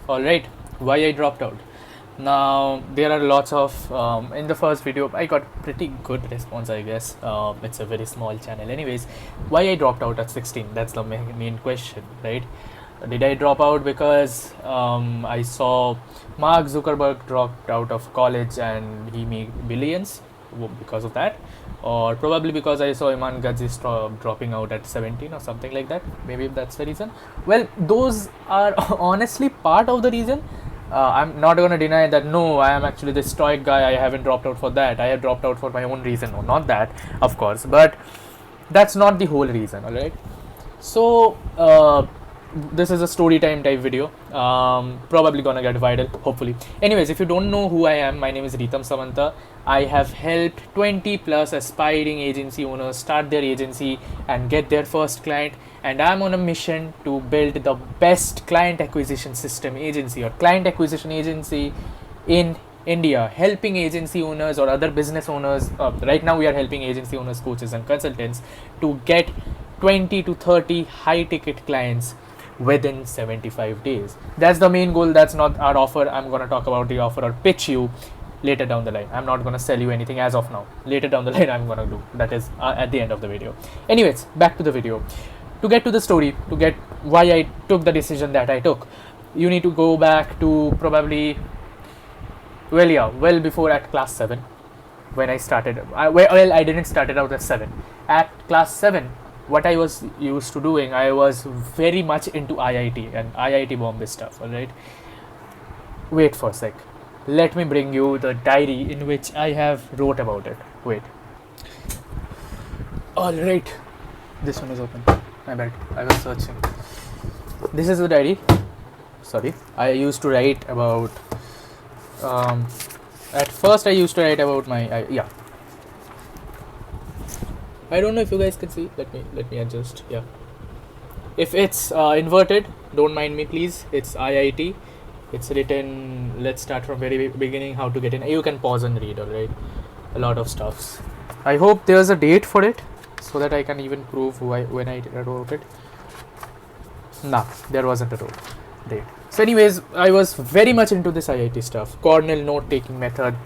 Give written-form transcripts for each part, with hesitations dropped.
Alright, why I dropped out. Now, there are lots of, in the first video, I got pretty good response, I guess. It's a very small channel. Anyways, why I dropped out at 16? That's the main question, right? Did I drop out because I saw Mark Zuckerberg dropped out of college and he made billions because of that? Or probably because I saw Iman Ghazi dropping out at 17 or something like that. Maybe that's the reason. Well, those are honestly part of the reason. I'm not going to deny that no, I am actually the stoic guy. I haven't dropped out for that. I have dropped out for my own reason. No, not that, of course. But that's not the whole reason, alright? So, this is a story time type video. Probably gonna get viral, hopefully. Anyways, if you don't know who I am, my name is Ritam Samanta. I have helped 20 plus aspiring agency owners start their agency and get their first client. And I'm on a mission to build the best client acquisition system agency or client acquisition agency in India, helping agency owners or other business owners. Right now, we are helping agency owners, coaches, and consultants to get 20 to 30 high ticket clients within 75 days. That's the main goal. That's not our offer. I'm going to talk about the offer or pitch you later down the line. I'm not going to sell you anything as of now. Later down the line, I'm going to do that is at the end of the video. Anyways, back to the video. To get to the story, to get why I took the decision that I took, you need to go back to probably well before at class 7 when I started. I didn't start it out at 7. At class 7, what I was used to doing, I was very much into IIT and IIT Bombay stuff, alright? Wait for a sec. Let me bring you the diary in which I have wrote about it. Wait. Alright. This one is open. My bad. I was searching. This is the diary. Sorry. I used to write about... at first I used to write about my... yeah. I don't know if you guys can see. Let me adjust. Yeah. If it's inverted, don't mind me, please. It's IIT. It's written. Let's start from very beginning. How to get in. You can pause and read. Alright. A lot of stuffs. I hope there's a date for it, so that I can even prove when I wrote it. Nah, there wasn't a date. So, anyways, I was very much into this IIT stuff. Cornell note-taking method.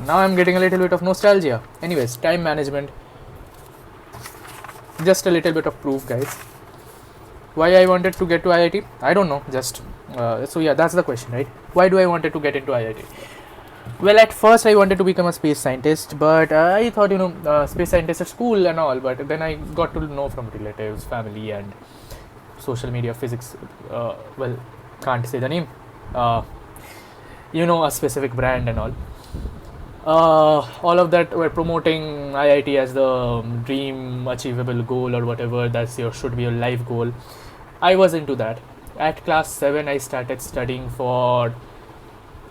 Now I'm getting a little bit of nostalgia. Anyways, time management. Just a little bit of proof, guys. Why I wanted to get to IIT? I don't know. Just so yeah, that's the question, right? Why do I wanted to get into IIT? Well, at first I wanted to become a space scientist, but I thought space scientist is cool and all. But then I got to know from relatives, family, and social media, physics. Well, can't say the name. A specific brand and all. All of that were promoting IIT as the dream achievable goal or whatever. Should be your life goal. I was into that. At class 7, I started studying for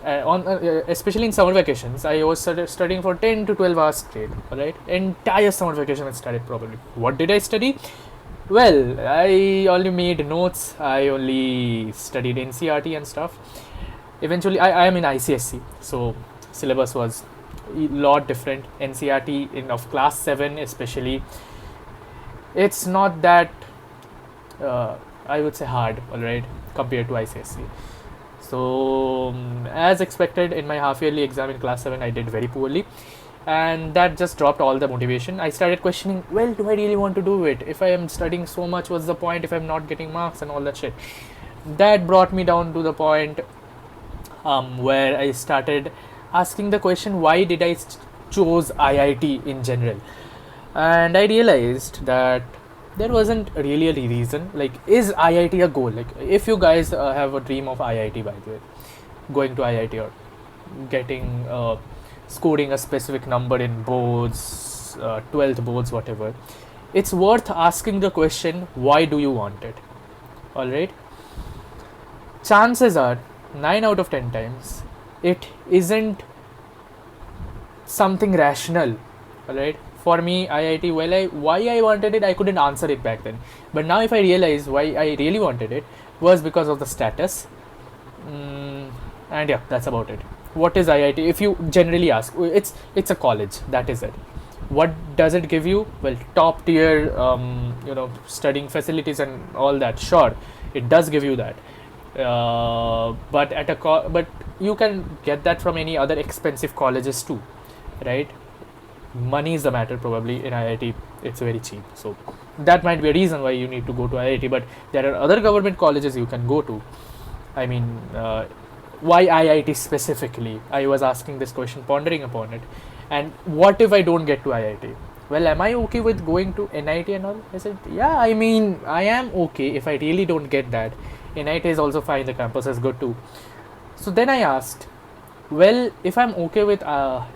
especially in summer vacations. I was studying for 10 to 12 hours straight. Alright, entire summer vacation I studied probably. What did I study? Well, I only made notes. I only studied NCRT and stuff. Eventually, I am in ICSC, so syllabus was a lot different. NCRT of class 7 especially, it's not that I would say hard, alright, compared to ICSC. So as expected, in my half yearly exam in class 7 I did very poorly, and that just dropped all the motivation. I started questioning, well, do I really want to do it? If I am studying so much, what's the point if I'm not getting marks and all that shit? That brought me down to the point where I started asking the question, why did I chose IIT in general? And I realized that there wasn't really a reason. Like, is IIT a goal? Like, if you guys have a dream of IIT, by the way, going to IIT or getting scoring a specific number in boards, 12th boards, whatever, it's worth asking the question, why do you want it? Alright, chances are 9 out of 10 times it isn't something rational. Alright, for me, IIT, why I wanted it, I couldn't answer it back then. But now if I realize why I really wanted it was because of the status. And yeah, that's about it. What is IIT? If you generally ask, it's a college. That is it. What does it give you? Well, top tier, studying facilities and all that. Sure, it does give you that. but but you can get that from any other expensive colleges too, right? Money is the matter. Probably in IIT it's very cheap, so that might be a reason why you need to go to IIT. But there are other government colleges you can go to. I mean, why IIT specifically? I was asking this question, pondering upon it. And what if I don't get to IIT? Well, am I okay with going to NIT and all? I said, yeah, I mean, I am okay if I really don't get that. NIT is also fine, the campus is good too. So then I asked, well, if I'm okay with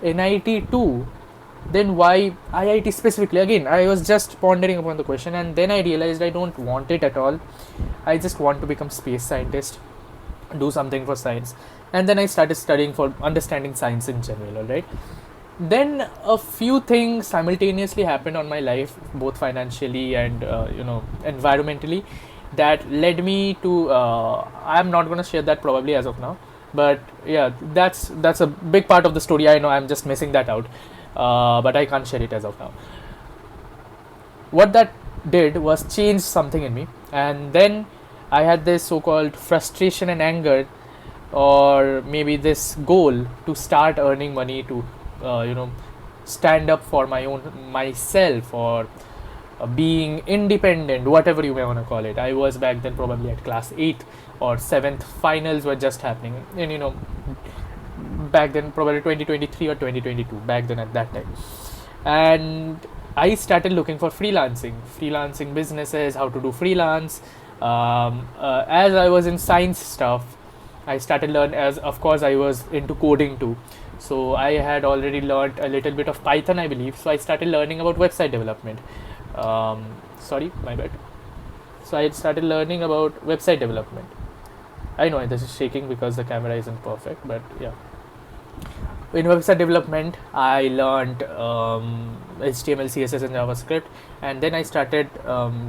NIT too, then why IIT specifically? Again, I was just pondering upon the question, and then I realized I don't want it at all. I just want to become space scientist, do something for science. And then I started studying for understanding science in general, right? Then a few things simultaneously happened on my life, both financially and environmentally, that led me to I'm not going to share that probably as of now, but yeah, that's a big part of the story. I know I'm just missing that out, but I can't share it as of now. What that did was change something in me, and then I had this so-called frustration and anger, or maybe this goal to start earning money, to stand up for my own myself, or being independent, whatever you may want to call it. I was back then probably at class 8th or 7th, finals were just happening, and back then probably 2023 or 2022, back then at that time. And I started looking for freelancing businesses, how to do freelance. As I was in science stuff, I started learn, as of course I was into coding too, so I had already learned a little bit of Python, I believe. So I started learning about website development. Sorry, my bad. So I started learning about website development. I know this is shaking because the camera isn't perfect, but yeah. In website development, I learned HTML, CSS, and JavaScript, and then I started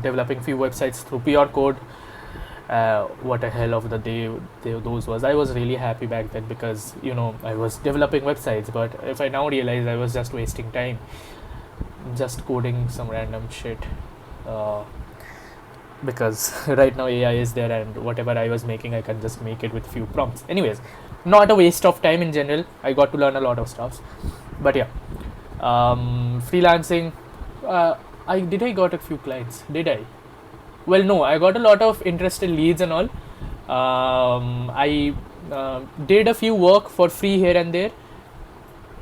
developing few websites through pure code. What a hell of the day those was. I was really happy back then because I was developing websites, but if I now realize, I was just wasting time, just coding some random shit. Because right now AI is there, and whatever I was making, I can just make it with few prompts. Anyways, not a waste of time in general. I got to learn a lot of stuff. But yeah, freelancing. I got a few clients. Did I? Well, no, I got a lot of interested leads and all. I did a few work for free here and there.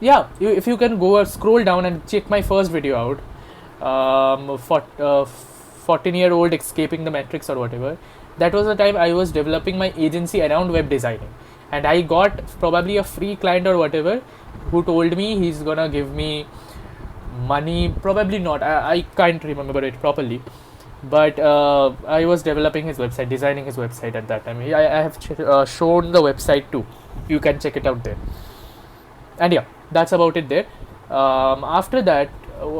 Yeah, if you can go scroll down and check my first video out, 14-year-old escaping the matrix or whatever. That was the time I was developing my agency around web designing, and I got probably a free client or whatever who told me he's gonna give me money. Probably not. I can't remember it properly. But I was developing his website, designing his website at that time. I have shown the website too. You can check it out there. And yeah, that's about it there. After that,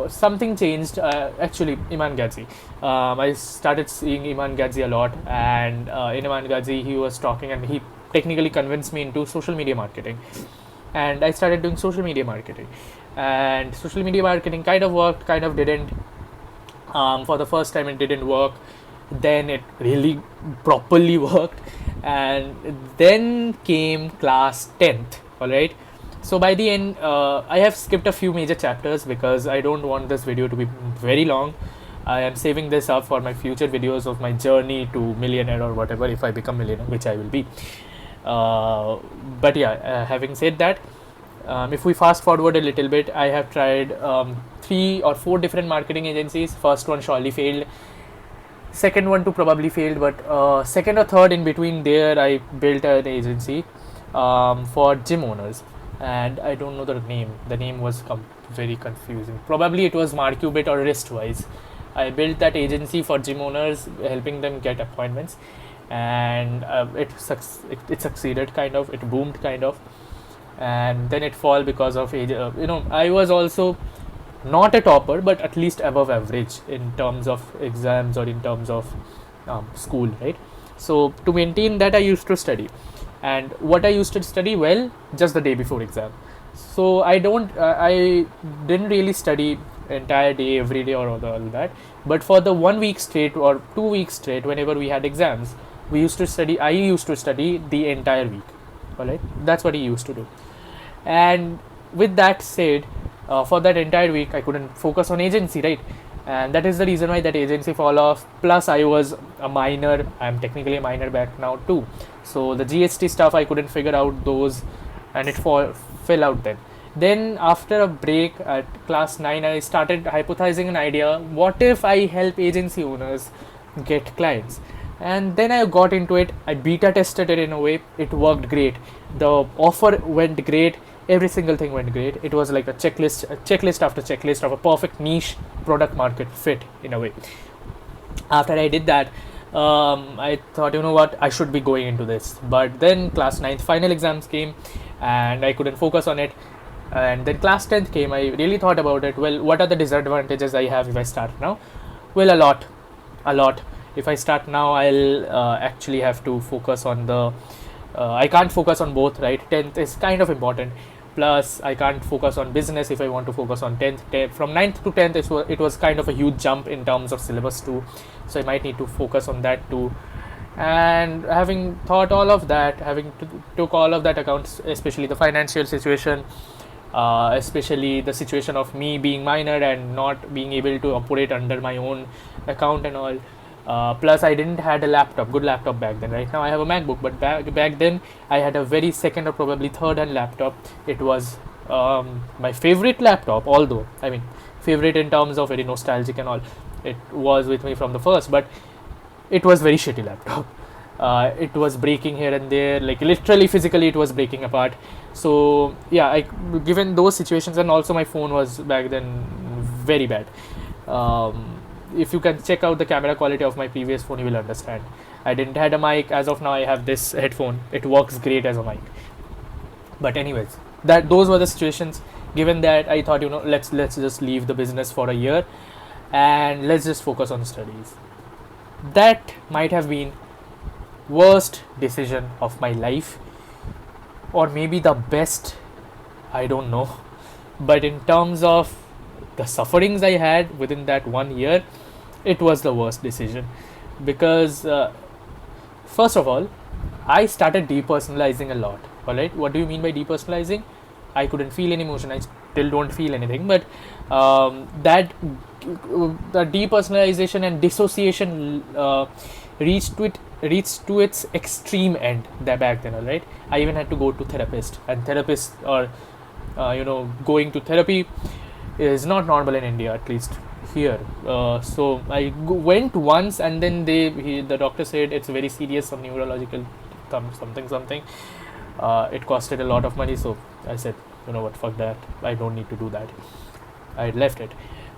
something changed. Actually, Iman Ghazi. I started seeing Iman Ghazi a lot, and in Iman Ghazi, he was talking, and he technically convinced me into social media marketing. And I started doing social media marketing. And social media marketing kind of worked, kind of didn't. For the first time, it didn't work. Then it really properly worked, and then came class 10th. All right. So by the end, I have skipped a few major chapters because I don't want this video to be very long. I am saving this up for my future videos of my journey to millionaire or whatever, if I become millionaire, which I will be. But yeah, having said that, if we fast forward a little bit, I have tried 3 or 4 different marketing agencies. First one surely failed. Second one too probably failed, but second or third in between there, I built an agency for gym owners. And I don't know the name. The name was very confusing. Probably it was Marcubit or Wristwise. I built that agency for gym owners, helping them get appointments, and it succeeded kind of. It boomed kind of, and then it fell because of age. I was also not a topper, but at least above average in terms of exams or in terms of school, right? So to maintain that, I used to study. And what I used to study, well, just the day before exam. So I didn't really study entire day, every day or all that. But for the 1 week straight or 2 weeks straight, whenever we had exams, we used to study I used to study the entire week. All right, that's what he used to do. And with that said, for that entire week I couldn't focus on agency, right? And that is the reason why that agency fall off. Plus I was a minor, I'm technically a minor back now too, so the GST stuff I couldn't figure out those, and it fell out then after a break at class 9 I started hypothesizing an idea, what if I help agency owners get clients? And then I got into it. I beta tested it in a way. It worked great. The offer went great. Every single thing went great. It was like a checklist after checklist of a perfect niche product market fit in a way. After I did that, I thought, you know what, I should be going into this. But then class 9th final exams came and I couldn't focus on it. And then class 10th came. I really thought about it. Well, what are the disadvantages I have if I start now? Well, a lot. If I start now, I'll actually have to focus on the I can't focus on both, right? 10th is kind of important. Plus I can't focus on business if I want to focus on 10th. From 9th to 10th it was kind of a huge jump in terms of syllabus too, so I might need to focus on that too. And having thought all of that, took all of that accounts, especially the financial situation, especially the situation of me being minor and not being able to operate under my own account and all. Plus I didn't had a good laptop back then. Right now I have a MacBook, but back then I had a very second or probably third hand laptop. It was my favorite laptop, although I mean favorite in terms of very nostalgic and all. It was with me from the first, but it was very shitty laptop. It was breaking here and there, like literally physically it was breaking apart. So yeah, given those situations, and also my phone was back then very bad. If you can check out the camera quality of my previous phone, you will understand. I didn't had a mic. As of now I have this headphone. It works great as a mic. But anyways, those were the situations. Given that, I thought, let's just leave the business for a year and let's just focus on studies. That might have been worst decision of my life, or maybe the best, I don't know. But in terms of the sufferings I had within that 1 year, it was the worst decision. Because first of all, I started depersonalizing a lot. Alright, what do you mean by depersonalizing? I couldn't feel any emotion. I still don't feel anything, but the depersonalization and dissociation reached to its extreme end back then. Alright, I even had to go to therapist, and therapists, or going to therapy is not normal in India, at least here. So I went once, and then the doctor said it's very serious, some neurological something. It costed a lot of money, so I said, you know what, fuck that, I don't need to do that. I left it.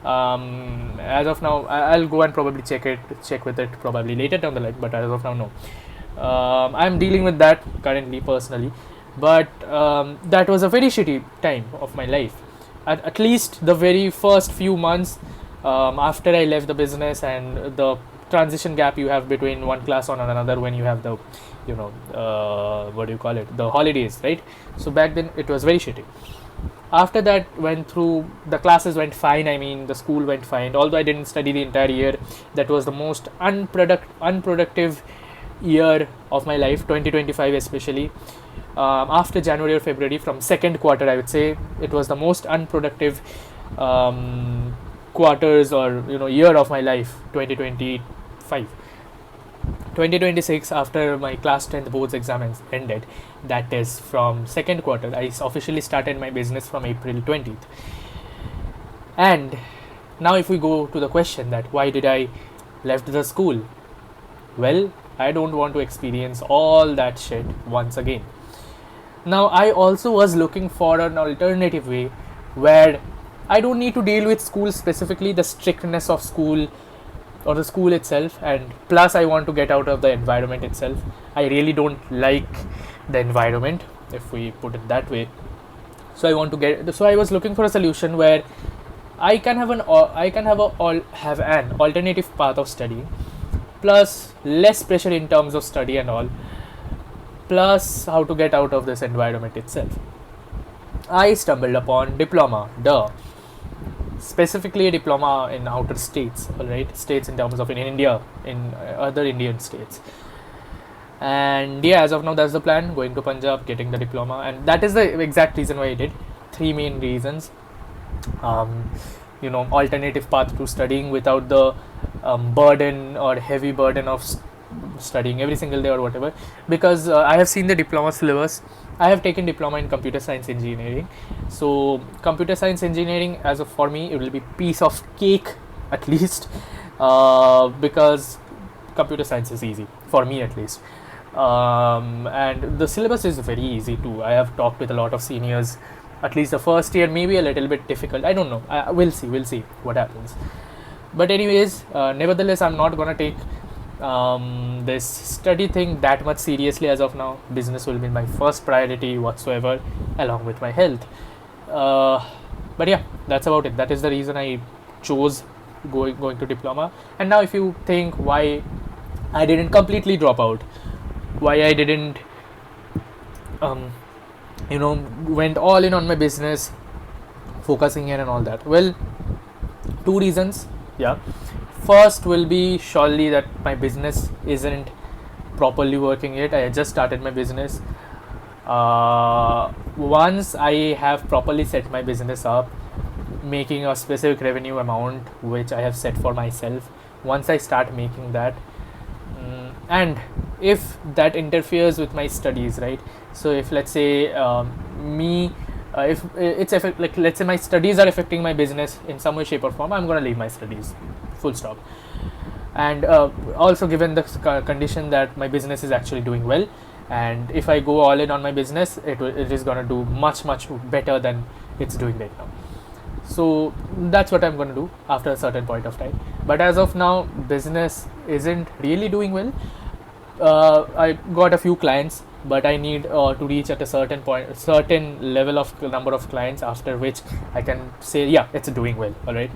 As of now, I'll go and probably check with it probably later down the line, but as of now, no. I'm dealing with that currently personally, but that was a very shitty time of my life. At least the very first few months after I left the business, and the transition gap you have between one class on another when you have the what do you call it, the holidays, right? So back then it was very shitty. After that, the classes went fine. I mean, the school went fine, although I didn't study the entire year. That was the most unproductive year of my life, 2025 especially. After January or February, from second quarter, I would say it was the most unproductive quarters or year of my life. 2026, after my class 10th boards exam ended, that is from second quarter, I officially started my business from April 20th. And now if we go to the question that why did I left the school, well, I don't want to experience all that shit once again. Now I also was looking for an alternative way where I don't need to deal with school specifically, the strictness of school or the school itself, and plus I want to get out of the environment itself. I really don't like the environment, if we put it that way. So I was looking for a solution where I can have an alternative path of study, plus less pressure in terms of study and all, plus how to get out of this environment itself. I stumbled upon diploma, specifically a diploma in outer states, alright, states in terms of in India, in other Indian states. And yeah, as of now, that's the plan: going to Punjab, getting the diploma. And that is the exact reason why I did. Three main reasons. um, Alternative path to studying without the burden or heavy burden of studying every single day or whatever. Because I have seen the diploma syllabus. I have taken diploma in computer science engineering. So computer science engineering, as of for me, it will be piece of cake at least, because computer science is easy for me at least. And the syllabus is very easy too. I have talked with a lot of seniors. At least the first year maybe a little bit difficult, I don't know. We'll see what happens. But anyways, nevertheless, I'm not gonna take this study thing that much seriously as of now. Business will be my first priority whatsoever, along with my health. uh, but yeah, that's about it. That is the reason I chose going to diploma. And now if you think why I didn't completely drop out, why I didn't um, went all in on my business, focusing in and all that, well, two reasons. Yeah, first will be surely that my business isn't properly working yet. I just started my business. Once I have properly set my business up, making a specific revenue amount which I have set for myself, once I start making that, and if that interferes with my studies, right? So if, let's say, me if it's like, let's say my studies are affecting my business in some way, shape or form, I'm going to leave my studies, full stop. And also, given the condition that my business is actually doing well, and if I go all in on my business, it is going to do much better than it's doing right now. So that's what I'm going to do after a certain point of time. But as of now, business isn't really doing well. I got a few clients, but I need to reach at a certain level of number of clients, after which I can say, yeah, it's doing well. All right.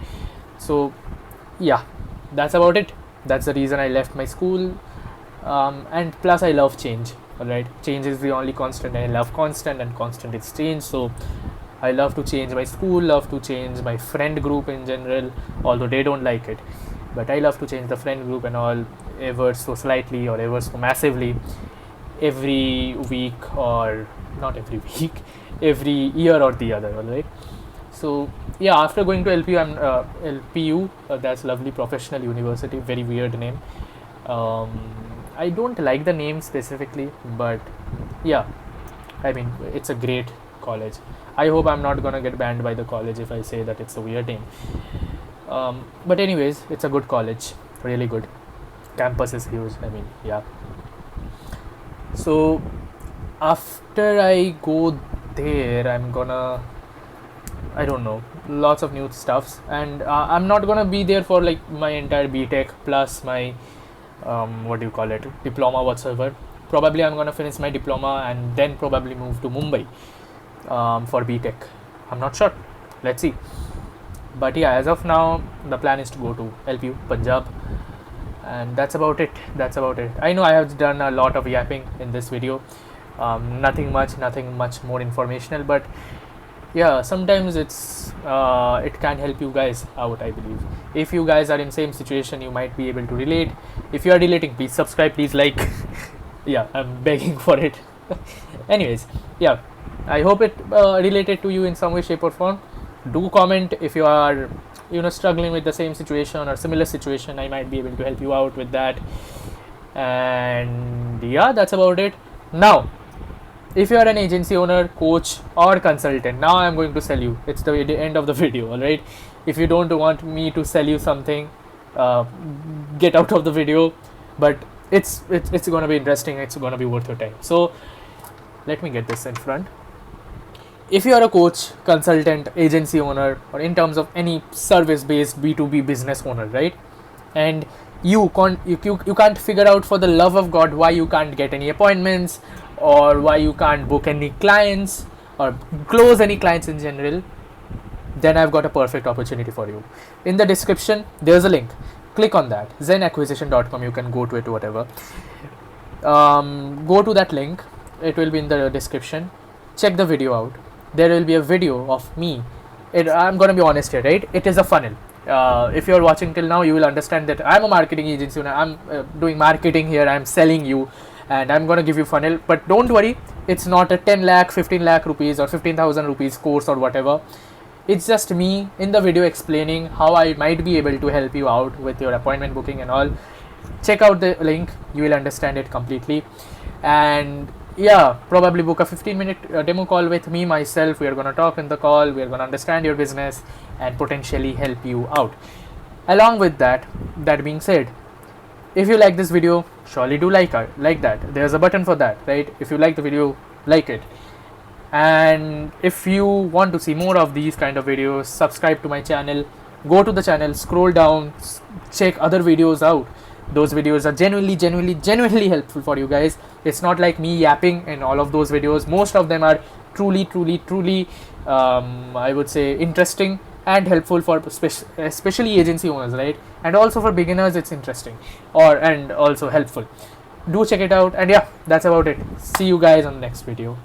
So yeah, that's about it. That's the reason I left my school. And plus, I love change. All right, change is the only constant. I love constant, and constant is change. So I love to change my school, love to change my friend group in general, although they don't like it. But I love to change the friend group and all, ever so slightly or ever so massively, every week, or not every week, every year or the other. All right. So yeah, after going to LPU, that's lovely professional university, very weird name. I don't like the name specifically, but yeah, I mean, it's a great college. I hope I'm not gonna get banned by the college if I say that it's a weird name. But anyways, it's a good college, really good. Campus is huge. I mean, yeah. So after I go there, I don't know, lots of new stuffs, and I'm not gonna be there for like my entire BTech plus my what do you call it, diploma whatsoever. Probably I'm gonna finish my diploma and then probably move to Mumbai for BTech. I'm not sure. Let's see. But yeah, as of now, the plan is to go to LPU Punjab, and that's about it. I know I have done a lot of yapping in this video. Nothing much more informational, but yeah, sometimes it can help you guys out, I believe. If you guys are in same situation, you might be able to relate. If you are relating, please subscribe, please like. Yeah, I'm begging for it. Anyways, yeah, I hope it related to you in some way, shape or form. Do comment if you are struggling with the same situation or similar situation. I might be able to help you out with that. And yeah, that's about it. Now, if you are an agency owner, coach or consultant, now I'm going to sell you. It's the end of the video. All right, if you don't want me to sell you something, get out of the video. But it's going to be interesting. It's going to be worth your time. So let me get this in front. If you are a coach, consultant, agency owner, or in terms of any service-based B2B business owner, right? And you can't figure out for the love of God why you can't get any appointments, or why you can't book any clients or close any clients in general, then I've got a perfect opportunity for you. In the description, there's a link. Click on that. zenacquisition.com. You can go to it, whatever. Go to that link. It will be in the description. Check the video out. There will be a video of me. I'm going to be honest here, right? It is a funnel. If you're watching till now, you will understand that I'm a marketing agency owner. I'm doing marketing here. I'm selling you. and I'm gonna give you funnel. But don't worry, it's not a 10 lakh, 15 lakh rupees or 15,000 rupees course or whatever. It's just me in the video explaining how I might be able to help you out with your appointment booking and all. Check out the link, you will understand it completely. And yeah, probably book a 15-minute demo call with me myself. We are going to talk in the call, we are going to understand your business and potentially help you out. Along with that being said, if you like this video, surely do like that. There's a button for that, right? If you like the video, like it. And if you want to see more of these kind of videos, subscribe to my channel, go to the channel, scroll down, check other videos out. Those videos are genuinely helpful for you guys. It's not like me yapping in all of those videos. Most of them are truly I would say interesting and helpful for especially agency owners, right? And also for beginners, it's interesting and also helpful. Do check it out. And yeah, that's about it. See you guys on the next video.